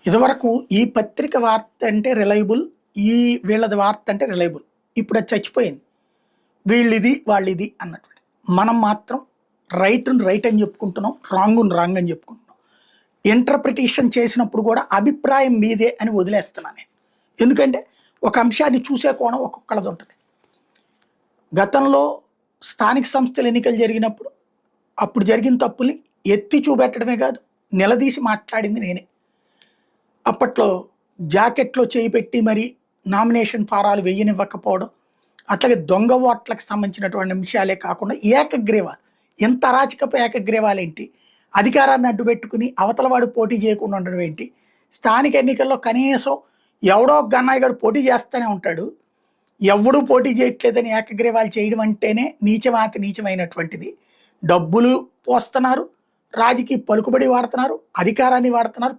ఇదివరకు ఈ పత్రిక వార్త అంటే రిలయబుల్. ఈ వీళ్ళది వార్త అంటే రిలయబుల్. ఇప్పుడు అది చచ్చిపోయింది. వీళ్ళిది, వాళ్ళిది అన్నటువంటి. మనం మాత్రం రైట్‌ని రైట్ అని చెప్పుకుంటున్నాం. రాంగ్‌ని రాంగ్ అని చెప్పుకుంటున్నాం. ఇంటర్ప్రిటేషన్ చేసినప్పుడు కూడా అభిప్రాయం మీదే అని వదిలేస్తున్నా నేను. ఎందుకంటే ఒక అంశాన్ని చూసే కోణం ఒక్కొక్కళ్ళది ఉంటది. గతంలో స్థానిక సంస్థల ఎన్నికలు జరిగినప్పుడు అప్పుడు జరిగిన తప్పుల్ని ఎత్తి చూపెట్టడమే కాదు, నిలదీసి మాట్లాడింది నేనే. అప్పట్లో జాకెట్‌లో చేయి పెట్టి మరి నామినేషన్ ఫారాలు వెయ్యనివ్వకపోవడం, అట్లాగే దొంగ ఓట్లకు సంబంధించినటువంటి అంశాలే కాకుండా ఏకగ్రీవాలు. ఎంత అరాచకపు ఏకగ్రీవాలేంటి? అధికారాన్ని అడ్డుపెట్టుకుని అవతల వాడు పోటీ చేయకుండా ఉండడం ఏంటి? స్థానిక ఎన్నికల్లో కనీసం ఎవడో గన్నయ్య గాడు పోటీ చేస్తూనే ఉంటాడు. ఎవ్వడూ పోటీ చేయట్లేదని ఏకగ్రీవాలు చేయడం అంటేనే నీచమాతి నీచమైనటువంటిది. డబ్బులు పోస్తున్నారు, రాజకీయ పలుకుబడి వాడుతున్నారు, అధికారాన్ని వాడుతున్నారు.